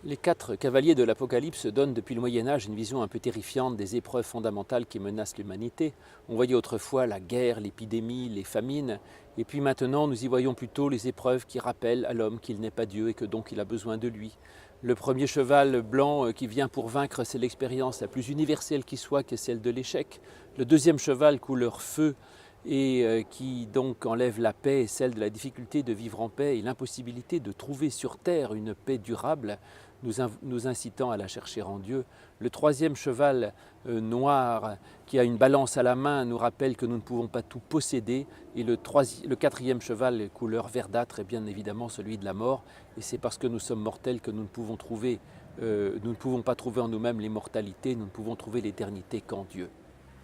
Les quatre cavaliers de l'Apocalypse donnent depuis le Moyen-Âge une vision un peu terrifiante des épreuves fondamentales qui menacent l'humanité. On voyait autrefois la guerre, l'épidémie, les famines, et puis maintenant nous y voyons plutôt les épreuves qui rappellent à l'homme qu'il n'est pas Dieu et que donc il a besoin de lui. Le premier cheval blanc qui vient pour vaincre, c'est l'expérience la plus universelle qui soit, qui est celle de l'échec. Le deuxième cheval couleur feu et qui donc enlève la paix et celle de la difficulté de vivre en paix et l'impossibilité de trouver sur terre une paix durable, nous incitant à la chercher en Dieu. Le troisième cheval noir qui a une balance à la main nous rappelle que nous ne pouvons pas tout posséder. Et le quatrième cheval couleur verdâtre est bien évidemment celui de la mort. Et c'est parce que nous sommes mortels que nous ne pouvons pas trouver en nous-mêmes l'immortalité, nous ne pouvons trouver l'éternité qu'en Dieu.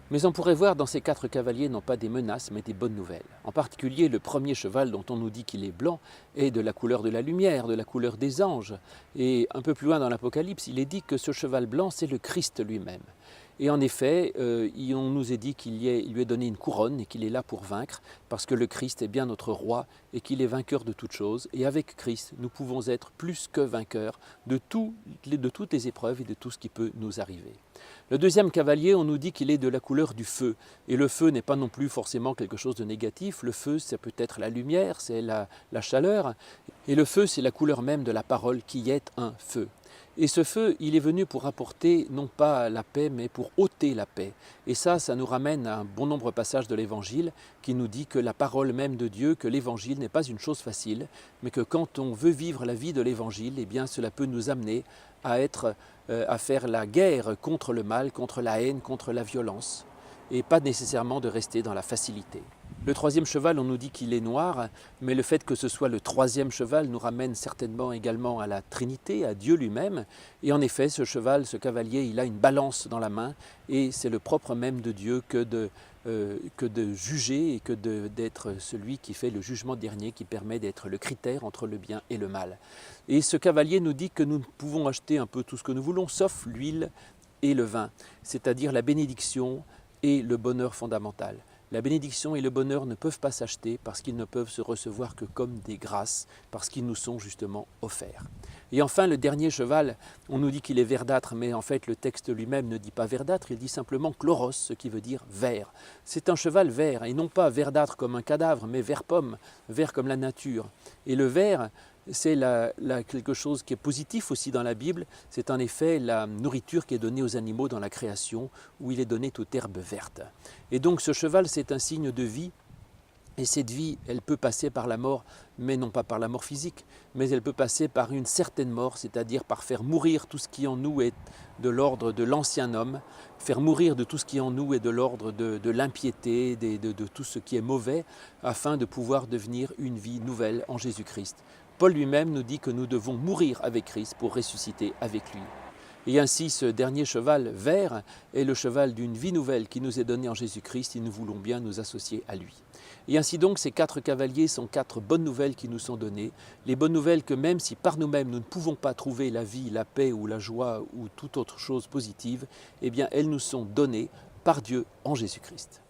Mais on pourrait voir dans ces quatre cavaliers non pas des menaces, mais des bonnes nouvelles. En particulier, le premier cheval dont on nous dit qu'il est blanc est de la couleur de la lumière, de la couleur des anges. Et un peu plus loin dans l'Apocalypse, il est dit que ce cheval blanc, c'est le Christ lui-même. Et en effet, on nous est dit qu'il lui est donné une couronne et qu'il est là pour vaincre, parce que le Christ est bien notre roi et qu'il est vainqueur de toutes choses. Et avec Christ, nous pouvons être plus que vainqueurs de toutes les épreuves et de tout ce qui peut nous arriver. Le deuxième cavalier, on nous dit qu'il est de la couleur du feu. Et le feu n'est pas non plus forcément quelque chose de négatif. Le feu, c'est peut-être la lumière, c'est la chaleur. Et le feu, c'est la couleur même de la parole qui est un feu. Et ce feu, il est venu pour apporter non pas la paix, mais pour ôter la paix. Et ça nous ramène à un bon nombre de passages de l'Évangile qui nous dit que la parole même de Dieu, que l'Évangile n'est pas une chose facile, mais que quand on veut vivre la vie de l'Évangile, eh bien cela peut nous amener à faire la guerre contre le mal, contre la haine, contre la violence, et pas nécessairement de rester dans la facilité. Le troisième cheval, on nous dit qu'il est noir, mais le fait que ce soit le troisième cheval nous ramène certainement également à la Trinité, à Dieu lui-même. Et en effet, ce cheval, ce cavalier, il a une balance dans la main, et c'est le propre même de Dieu que de juger et que d'être celui qui fait le jugement dernier, qui permet d'être le critère entre le bien et le mal. Et ce cavalier nous dit que nous pouvons acheter un peu tout ce que nous voulons, sauf l'huile et le vin, c'est-à-dire la bénédiction et le bonheur fondamental. La bénédiction et le bonheur ne peuvent pas s'acheter parce qu'ils ne peuvent se recevoir que comme des grâces, parce qu'ils nous sont justement offerts. Et enfin, le dernier cheval, on nous dit qu'il est verdâtre, mais en fait le texte lui-même ne dit pas verdâtre, il dit simplement chloros, ce qui veut dire vert. C'est un cheval vert, et non pas verdâtre comme un cadavre, mais vert pomme, vert comme la nature. Et le vert, c'est quelque chose qui est positif aussi dans la Bible, c'est en effet la nourriture qui est donnée aux animaux dans la création, où il est donné toute herbe verte. Et donc ce cheval, c'est un signe de vie, et cette vie, elle peut passer par la mort, mais non pas par la mort physique, mais elle peut passer par une certaine mort, c'est-à-dire par faire mourir tout ce qui en nous est de l'ordre de l'ancien homme, faire mourir de tout ce qui en nous est de l'ordre de l'impiété, de tout ce qui est mauvais, afin de pouvoir devenir une vie nouvelle en Jésus-Christ. Paul lui-même nous dit que nous devons mourir avec Christ pour ressusciter avec lui. Et ainsi, ce dernier cheval vert est le cheval d'une vie nouvelle qui nous est donnée en Jésus-Christ et nous voulons bien nous associer à lui. Et ainsi donc, ces quatre cavaliers sont quatre bonnes nouvelles qui nous sont données. Les bonnes nouvelles que même si par nous-mêmes nous ne pouvons pas trouver la vie, la paix ou la joie ou toute autre chose positive, eh bien elles nous sont données par Dieu en Jésus-Christ.